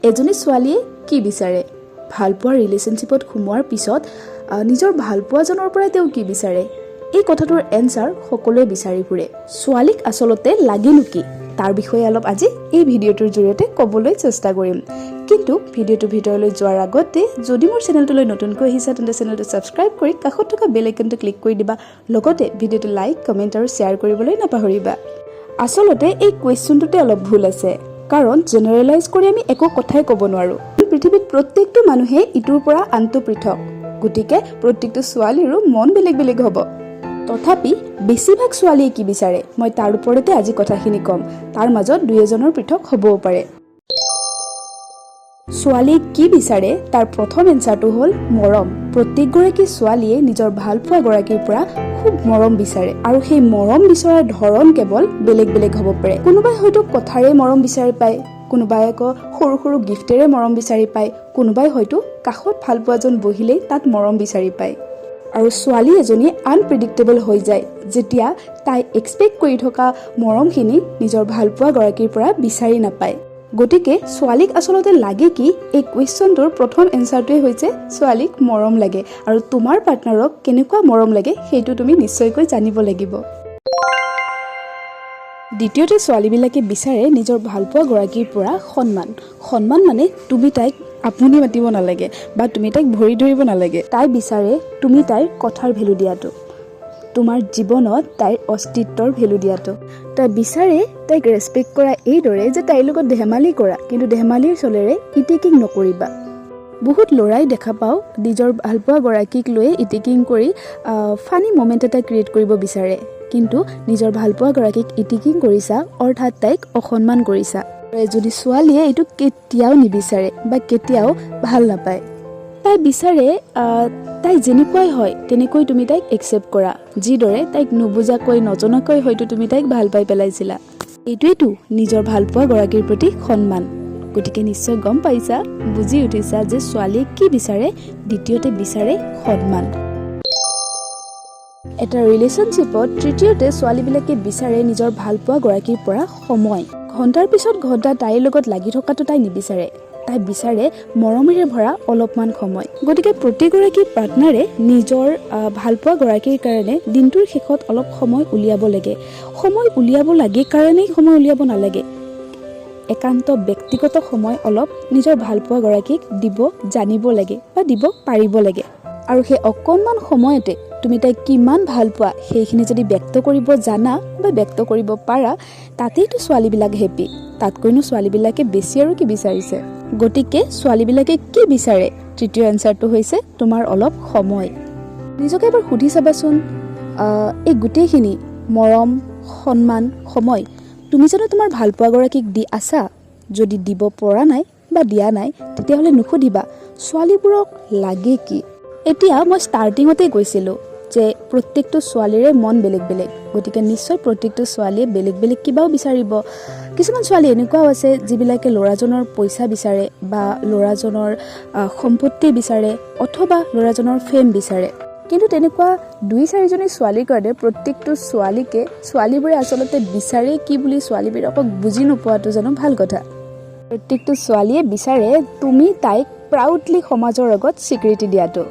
এজনী ছোৱালীয়ে কি বিচাৰে? ভালপোৱা ৰিলেশ্যনশ্বিপত সোমোৱাৰ পিছত নিজৰ ভালপোৱাজনৰ পৰাই তেওঁ কি বিচাৰে? এই কথাটোৰ এনচাৰ সকলোৱে বিচাৰি ফুৰে। ছোৱালীক আচলতে লাগেনো কি? তাৰ বিষয়ে অলপ আজি এই ভিডিঅ'টোৰ জৰিয়তে ক'বলৈ চেষ্টা কৰিম। কিন্তু ভিডিঅ'টো ভিতৰলৈ যোৱাৰ আগতে যদি মোৰ চেনেলটোলৈ নতুনকৈ আহিছা তেন্তে চেনেলটো ছাবস্ক্ৰাইব কৰি কাষত থকা বেল আইকনটো ক্লিক কৰি দিবা। লগতে ভিডিঅ'টো লাইক, কমেণ্ট আৰু শ্বেয়াৰ কৰিবলৈ নাপাহৰিবা। আচলতে এই কুৱেশ্যনটোতে অলপ ভুল আছে, কাৰণ জেনেৰেলাইজ কৰি আমি একো কথাই ক'ব নোৱাৰোঁ। পৃথিৱীত প্ৰত্যেকটো মানুহে ইটোৰ পৰা আনটো পৃথক, গতিকে প্ৰত্যেকটো ছোৱালীৰো মন বেলেগ বেলেগ হ'ব। তথাপি বেছিভাগ ছোৱালীয়ে কি বিচাৰে মই তাৰ ওপৰতে আজি কথাখিনি ক'ম। তাৰ মাজত দুই এজনৰ পৃথক হ'বও পাৰে। ছোৱালীয়ে কি বিচাৰে তাৰ প্ৰথম এনচাৰটো হ'ল মৰম। প্ৰত্যেকগৰাকী ছোৱালীয়ে নিজৰ ভালপোৱা গৰাকীৰ পৰা খুব মৰম বিচাৰে, আৰু সেই মৰম বিচৰাৰ ধৰণ কেৱল বেলেগ বেলেগ হ'ব পাৰে। কোনোবাই হয়তো কথাৰে মৰম বিচাৰি পায়, কোনোবাই আকৌ সৰু সৰু গিফ্টেৰে মৰম বিচাৰি পায়, কোনোবাই হয়তো কাষত ভালপোৱাজন বহিলেই তাত মৰম বিচাৰি পায়। আৰু ছোৱালী এজনী আনপ্ৰেডিক্টেবল হৈ যায় যেতিয়া তাই এক্সপেক্ট কৰি থকা মৰমখিনি নিজৰ ভালপোৱা গৰাকীৰ পৰা বিচাৰি নাপায়। গতিকে ছোৱালীক আচলতে লাগে কি? এই কুৱেশ্যনটোৰ প্ৰথম এনচাৰটোৱে হৈছে ছোৱালীক মৰম লাগে, আৰু তোমাৰ পাৰ্টনাৰক কেনেকুৱা মৰম লাগে সেইটো তুমি নিশ্চয়কৈ জানিব লাগিব। দ্বিতীয়তে ছোৱালীবিলাকে বিচাৰে নিজৰ ভালপোৱা গৰাকীৰ পৰা সন্মান। সন্মান মানে তুমি তাইক আপুনি মাতিব নালাগে বা তুমি তাইক ভৰি ধৰিব নালাগে। তাই বিচাৰে তুমি তাইৰ কথাৰ ভেলু দিয়াটো, তোমাৰ জীৱনত তাইৰ অস্তিত্বৰ ভেলু দিয়াটো। তাই বিচাৰে তাইক ৰেচপেক্ট কৰা এইদৰে যে তাইৰ লগত ধেমালি কৰা, কিন্তু ধেমালিৰ চলেৰে ইটিকিং নকৰিবা। বহুত ল'ৰাই দেখা পাওঁ নিজৰ ভালপোৱা গৰাকীক লৈ ইটিকিং কৰি ফানী মমেণ্ট এটা ক্ৰিয়েট কৰিব বিচাৰে, কিন্তু নিজৰ ভালপোৱা গৰাকীক ইটিকিং কৰিছা অৰ্থাৎ তাইক অসন্মান কৰিছা। যদি ছোৱালীয়ে এইটো কেতিয়াও নিবিচাৰে বা কেতিয়াও ভাল নাপায়। তাই বিচাৰে তাই যেনেকুৱাই হয় তেনেকৈ তুমি তাইক একচেপ্ট কৰা, যিদৰে তাইক নুবুজাকৈ নজনাকৈ হয়তো তুমি তাইক ভাল পাই পেলাইছিলা। এইটোৱেতো নিজৰ ভালপোৱা গৰাকীৰ প্ৰতি সন্মান। গতিকে নিশ্চয় গম পাইছা, বুজি উঠিছা যে ছোৱালীয়ে কি বিচাৰে। দ্বিতীয়তে বিচাৰে সন্মান। এটা ৰিলেশ্যনশ্বিপত তৃতীয়তে ছোৱালীবিলাকে বিচাৰে নিজৰ ভালপোৱা গৰাকীৰ পৰা সময়। ঘণ্টাৰ পিছত ঘণ্টা তাইৰ লগত লাগি থকাটো তাই নিবিচাৰে। তাই বিচাৰে মৰমেৰে ভৰা অলপমান সময়। গতিকে প্ৰতিগৰাকী পাৰ্টনাৰে নিজৰ ভালপোৱা গৰাকীৰ কাৰণে দিনটোৰ শেষত অলপ সময় উলিয়াব লাগে। সময় উলিয়াব লাগে কাৰণেই সময় উলিয়াব নালাগে। একান্ত ব্যক্তিগত সময় অলপ নিজৰ ভালপোৱা গৰাকীক দিব জানিব লাগে বা দিব পাৰিব লাগে। আৰু সেই অকণমান সময়তে তুমি তাইক কিমান ভাল পোৱা সেইখিনি যদি ব্যক্ত কৰিব জানা বা ব্যক্ত কৰিব পাৰা, তাতেইতো ছোৱালীবিলাক হেপী। তাতকৈনো ছোৱালীবিলাকে বেছি আৰু কি বিচাৰিছে? গতিকে ছোৱালীবিলাকে কি বিচাৰে? তৃতীয় এনচাৰটো হৈছে তোমাৰ অলপ সময়। নিজকে এবাৰ সুধি চাবাচোন, এই গোটেইখিনি মৰম, সন্মান, সময় তুমি জানো তোমাৰ ভালপোৱা গৰাকীক দি আছা? যদি দিব পৰা নাই বা দিয়া নাই তেতিয়াহ'লে নুসুধিবা ছোৱালীবোৰক লাগে কি। এতিয়া মই ষ্টাৰ্টিঙতেই কৈছিলোঁ যে প্ৰত্যেকটো ছোৱালীৰে মন বেলেগ বেলেগ, গতিকে নিশ্চয় প্ৰত্যেকটো ছোৱালীয়ে বেলেগ বেলেগ কিবাও বিচাৰিব। কিছুমান ছোৱালী এনেকুৱাও আছে যিবিলাকে ল'ৰাজনৰ পইচা বিচাৰে বা ল'ৰাজনৰ সম্পত্তি বিচাৰে অথবা ল'ৰাজনৰ ফেম বিচাৰে। কিন্তু তেনেকুৱা 2-4জনী ছোৱালীৰ কাৰণে প্ৰত্যেকটো ছোৱালীবোৰে আচলতে বিচাৰে কি বুলি ছোৱালীবিলাকক বুজি নোপোৱাটো জানো ভাল কথা। প্ৰত্যেকটো ছোৱালীয়ে বিচাৰে তুমি তাইক প্ৰাউডলি সমাজৰ আগত স্বীকৃতি দিয়াটো।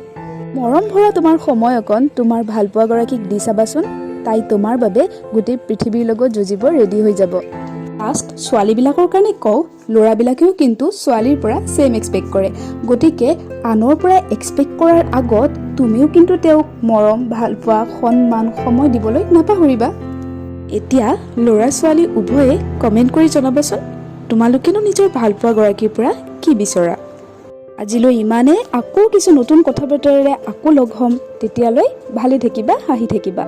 মৰম ভৰা তোমাৰ সময় অকণ তোমাৰ ভালপোৱা গৰাকীক দি চাবাচোন, তাই তোমাৰ বাবে গোটেই পৃথিৱীৰ লগত যুঁজিব ৰেডি হৈ যাব। লাষ্ট ছোৱালীবিলাকৰ কাৰণে কওঁ, ল'ৰাবিলাকেও কিন্তু ছোৱালীৰ পৰা ছেম এক্সপেক্ট কৰে। গতিকে আনৰ পৰা এক্সপেক্ট কৰাৰ আগত তুমিও কিন্তু তেওঁক মৰম, ভালপোৱা, সন্মান, সময় দিবলৈ নাপাহৰিবা। এতিয়া ল'ৰা ছোৱালী উভয়ে কমেণ্ট কৰি জনাবাচোন তোমালোকেনো নিজৰ ভালপোৱা গৰাকীৰ পৰা কি বিচৰা। আজিলৈ ইমানে। আকৌ কিছু নতুন কথা বতৰাৰে আকৌ লগ হ'ম। তেতিয়ালৈ ভালে থাকিবা, হাঁহি থাকিবা।